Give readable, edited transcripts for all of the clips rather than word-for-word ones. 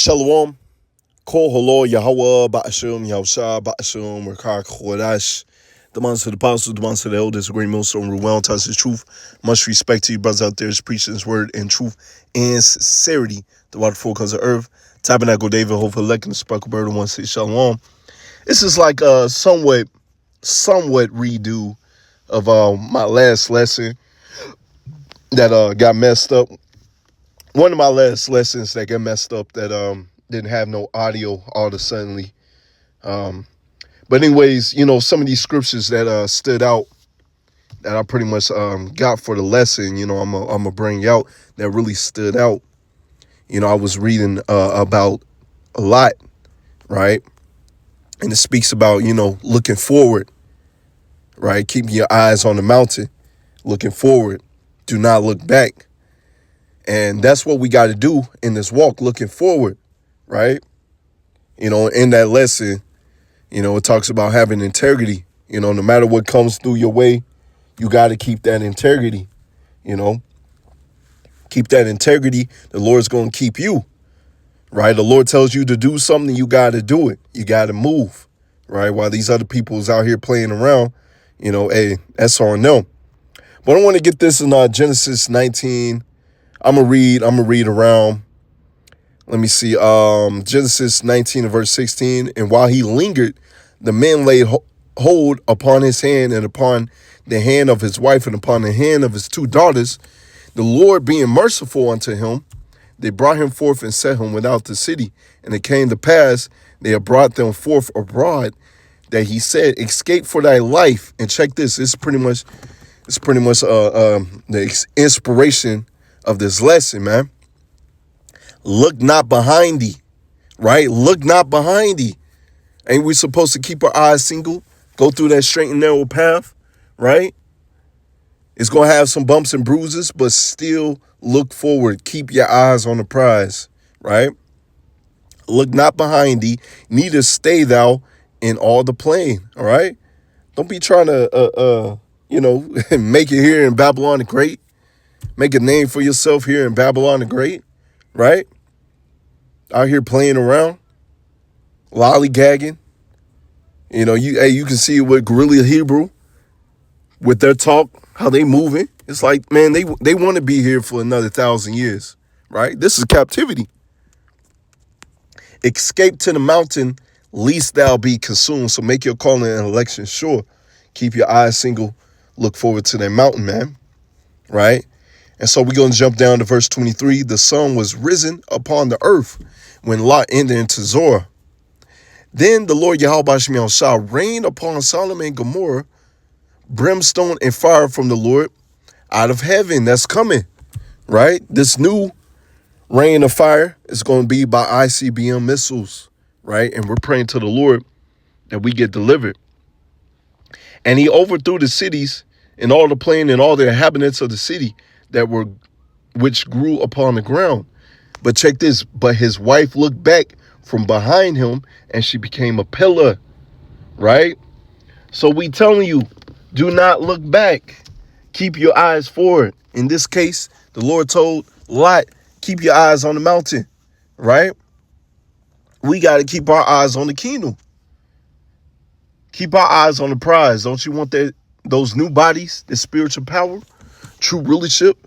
Shalom, Kol Holo Yahweh Ba'ashem Yahusha Ba'ashem Rakar Chodash. The months of the apostles, the months of the elders, the great millstone, Ruel tells the truth. Much respect to you brothers out there is preaching his word in truth and sincerity. The waterfall comes of earth. Tabernacle David, hopefully electing the sparkle bird, one say shalom. This is like a somewhat redo of my last lesson that got messed up. One of my last lessons that got messed up that didn't have no audio all of a suddenly. But anyways, some of these scriptures that stood out that I pretty much got for the lesson, I'm gonna bring out that really stood out. I was reading about a lot, right? And it speaks about, looking forward, right? Keeping your eyes on the mountain, looking forward. Do not look back. And that's what we got to do in this walk, looking forward, right? In that lesson, it talks about having integrity. No matter what comes through your way, you got to keep that integrity, Keep that integrity. The Lord's going to keep you, right? The Lord tells you to do something, you got to do it. You got to move, right? While these other people's out here playing around, hey, that's on them. But I want to get this in Genesis 19. I'm gonna read around. Let me see. Genesis 19 and verse 16. And while he lingered, the men laid hold upon his hand and upon the hand of his wife and upon the hand of his two daughters. The Lord being merciful unto him, they brought him forth and set him without the city. And it came to pass, they had brought them forth abroad, that he said, "Escape for thy life." And check this. It's pretty much the inspiration of this lesson, man. Look not behind thee, right? Look not behind thee. Ain't we supposed to keep our eyes single, go through that straight and narrow path, right? It's going to have some bumps and bruises, but still look forward. Keep your eyes on the prize, right? Look not behind thee, neither stay thou in all the plain, all right? Don't be trying to, make it here in Babylon the Great. Make a name for yourself here in Babylon the Great, right? Out here playing around, lollygagging. You can see it with Guerrilla Hebrew, with their talk, how they moving. It's like, man, they want to be here for another 1,000 years, right? This is captivity. Escape to the mountain, lest thou be consumed. So make your calling and election sure. Keep your eyes single. Look forward to that mountain, man, right? And so we're going to jump down to verse 23. The sun was risen upon the earth when Lot entered into Zoar. Then the Lord Yahweh shall rain upon Sodom and Gomorrah, brimstone and fire from the Lord out of heaven. That's coming, right? This new rain of fire is going to be by ICBM missiles, right? And we're praying to the Lord that we get delivered. And he overthrew the cities and all the plain and all the inhabitants of the city which grew upon the ground. But check this. But his wife looked back from behind him and she became a pillar, right? So we telling you, do not look back. Keep your eyes forward. In this case, the Lord told Lot, keep your eyes on the mountain, right? We got to keep our eyes on the kingdom. Keep our eyes on the prize. Don't you want those new bodies, the spiritual power, true rulership,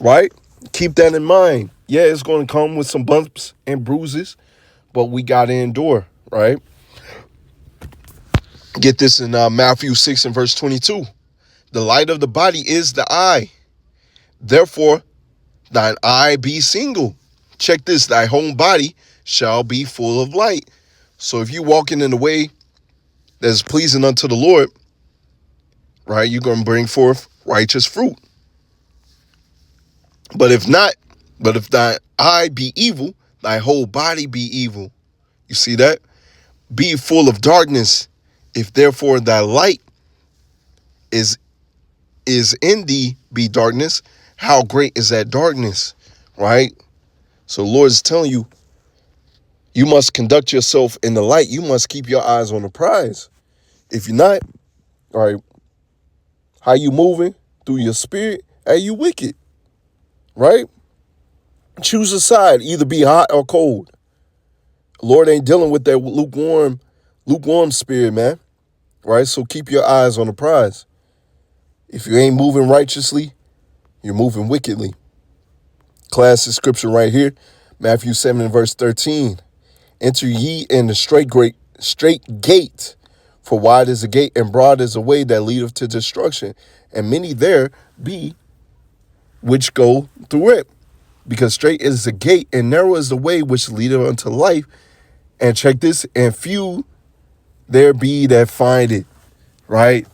right? Keep that in mind. Yeah, it's going to come with some bumps and bruises, but we got to endure, right? Get this in Matthew 6 and verse 22. The light of the body is the eye. Therefore, thine eye be single. Check this. Thy whole body shall be full of light. So if you walking in the way that is pleasing unto the Lord, right, you're going to bring forth righteous fruit. But if thy eye be evil, thy whole body be evil. You see that? Be full of darkness. If therefore thy light is in thee be darkness, how great is that darkness, right? So the Lord is telling you, you must conduct yourself in the light. You must keep your eyes on the prize. If you're not, all right, how you moving through your spirit? Are you wicked, right? Choose a side, either be hot or cold, Lord ain't dealing with that lukewarm spirit, man. Right? So keep your eyes on the prize. If you ain't moving righteously, you're moving wickedly. Classic scripture right here, Matthew 7 and verse 13. Enter ye in the straight gate, for wide is the gate and broad is the way that leadeth to destruction, and many there be which go through it. Because straight is the gate and narrow is the way which leadeth unto life, and check this, and few there be that find it. Right?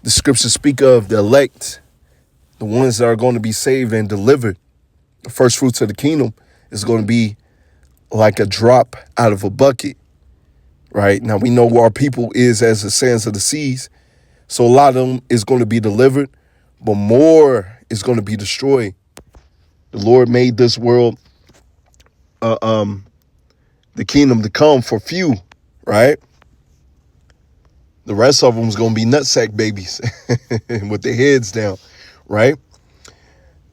The scriptures speak of the elect, the ones that are going to be saved and delivered. The first fruits of the kingdom is going to be like a drop out of a bucket. Right? Now we know where our people is as the sands of the seas. So a lot of them is going to be delivered, but more is going to be destroyed. The Lord made this world, the kingdom to come for few, right? The rest of them is going to be nutsack babies with their heads down, right?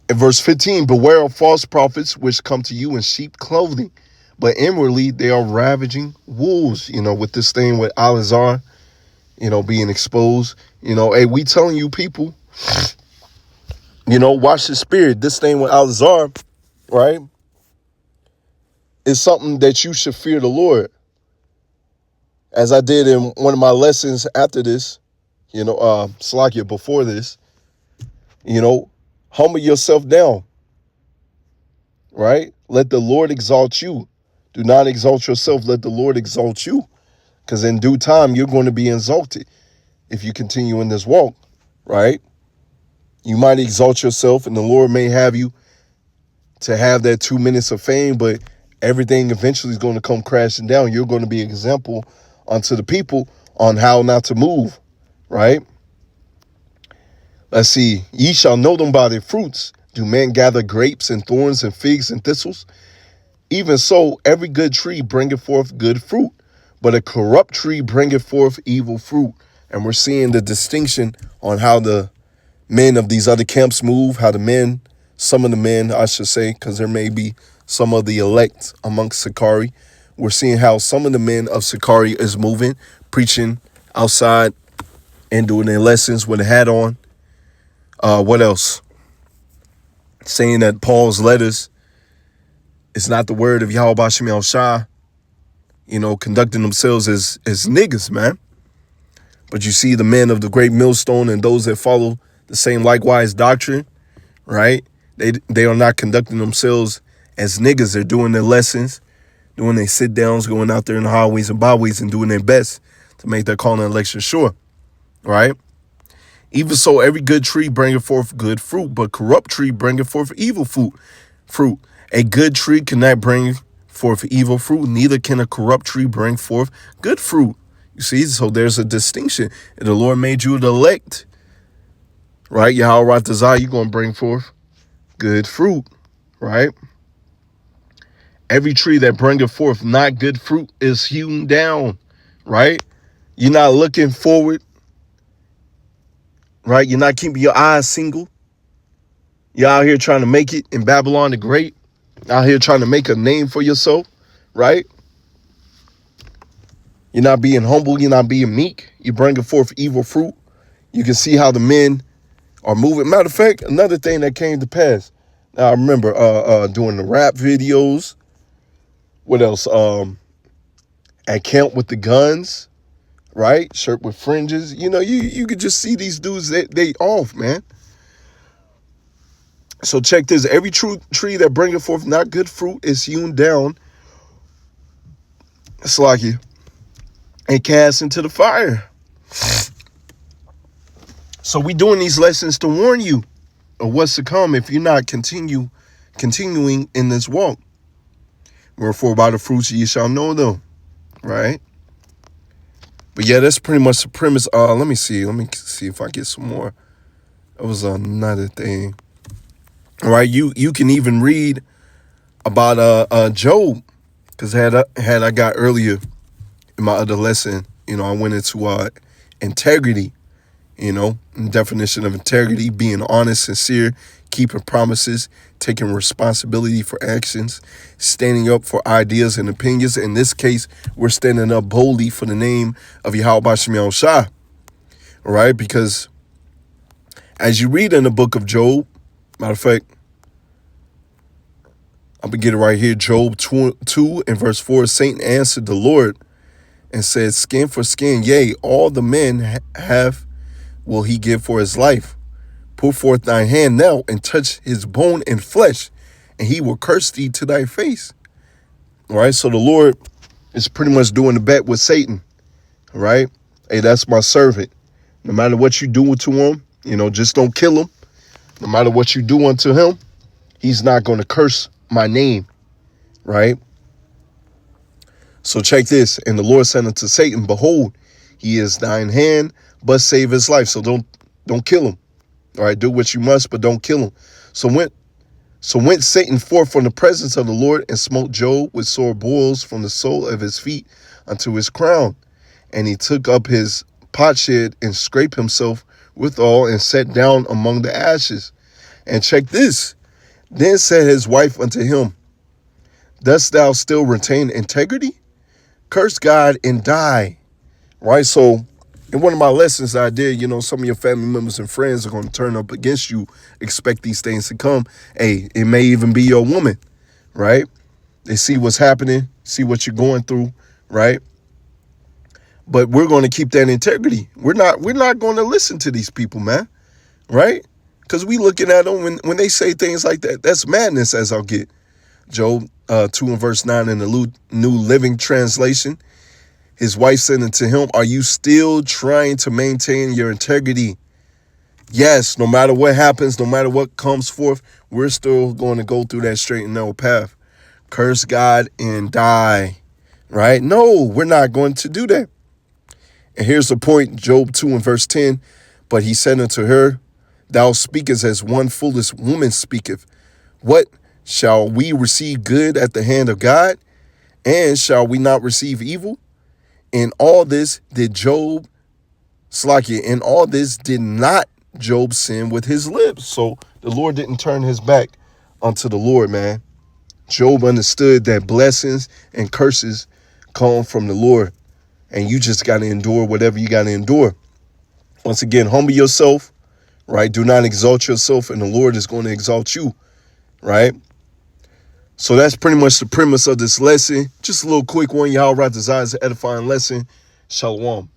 In verse 15, beware of false prophets which come to you in sheep clothing, but inwardly they are ravaging wolves, with this thing with Al-Azhar, being exposed. Hey, we telling you people, watch the spirit. This thing with Al-Azhar, right, is something that you should fear the Lord. As I did in one of my lessons after this, Salakia before this, humble yourself down, right? Let the Lord exalt you. Do not exalt yourself. Let the Lord exalt you. Because in due time, you're going to be exalted if you continue in this walk, right? You might exalt yourself and the Lord may have you to have that 2 minutes of fame, but everything eventually is going to come crashing down. You're going to be an example unto the people on how not to move, right? Let's see. Ye shall know them by their fruits. Do men gather grapes and thorns and figs and thistles? Even so, every good tree bringeth forth good fruit, but a corrupt tree bringeth forth evil fruit. And we're seeing the distinction on how the men of these other camps move, how some of the men, I should say, because there may be some of the elect amongst Sakari. We're seeing how some of the men of Sakari is moving, preaching outside and doing their lessons with a hat on. What else? Saying that Paul's letters is not the word of Yahweh Bashim Shah, conducting themselves as niggas, man. But you see the men of the great millstone and those that follow the same likewise doctrine, right? They are not conducting themselves as niggas. They're doing their lessons, doing their sit downs, going out there in the highways and byways and doing their best to make their calling and election sure, right? Even so, every good tree bringeth forth good fruit, but corrupt tree bringeth forth evil fruit. A good tree cannot bring forth evil fruit, neither can a corrupt tree bring forth good fruit. You see, so there's a distinction. And the Lord made you the elect, right? Yahweh Ratazah, you're going to bring forth good fruit, right? Every tree that bringeth forth not good fruit is hewn down, right? You're not looking forward, right? You're not keeping your eyes single. You're out here trying to make it in Babylon the Great, out here trying to make a name for yourself, right? You're not being humble. You're not being meek. You're bringing forth evil fruit. You can see how the men are moving. Matter of fact, another thing that came to pass. Now, I remember doing the rap videos. What else? At camp with the guns, right? Shirt with fringes. You could just see these dudes, they off, man. So check this. Every tree that bringeth forth not good fruit is hewn down. It's like you. And cast into the fire. So we doing these lessons to warn you of what's to come if you're not continuing in this walk. Wherefore by the fruits ye shall know them, right? But yeah, that's pretty much the premise. Let me see if I get some more. It was another thing. All right, you can even read about Job, because had I got earlier in my other lesson, I went into integrity, Definition of integrity: being honest, sincere, keeping promises, taking responsibility for actions, standing up for ideas and opinions. In this case, we're standing up boldly for the name of Yahweh Bashem Yahushua, right? Because as you read in the book of Job, matter of fact, I'm going to get it right here. Job 2 and verse 4, Satan answered the Lord and said, skin for skin, yea, all the men have will he give for his life. Put forth thine hand now and touch his bone and flesh, and he will curse thee to thy face. All right, so the Lord is pretty much doing the bet with Satan. All right, hey, that's my servant. No matter what you do to him, just don't kill him. No matter what you do unto him, he's not going to curse my name. Right? So check this. And the Lord said unto Satan, behold, he is thine hand, but save his life. So don't kill him. All right, do what you must, but don't kill him. So went Satan forth from the presence of the Lord and smote Job with sore boils from the sole of his feet unto his crown. And he took up his potsherd and scraped himself withal and sat down among the ashes. And check this. Then said his wife unto him, dost thou still retain integrity? Curse God and die. Right? So in one of my lessons I did, some of your family members and friends are going to turn up against you. Expect these things to come. Hey, it may even be your woman, right? They see what's happening, see what you're going through, right? But we're going to keep that integrity. We're not going to listen to these people, man, right? Because we looking at them when they say things like that. That's madness, as I'll get. Job 2 and verse 9 in the New Living Translation. His wife said unto him, are you still trying to maintain your integrity? Yes, no matter what happens, no matter what comes forth, we're still going to go through that straight and narrow path. Curse God and die, right? No, we're not going to do that. And here's the point, Job 2 and verse 10. But he said unto her, thou speakest as one foolish woman speaketh. What, shall we receive good at the hand of God? And shall we not receive evil? In all this did not Job sin with his lips. So the Lord didn't turn his back unto the Lord, man. Job understood that blessings and curses come from the Lord. And you just got to endure whatever you got to endure. Once again, humble yourself, right? Do not exalt yourself, and the Lord is going to exalt you, right? So that's pretty much the premise of this lesson. Just a little quick one. Yahweh desires an edifying lesson. Shalom.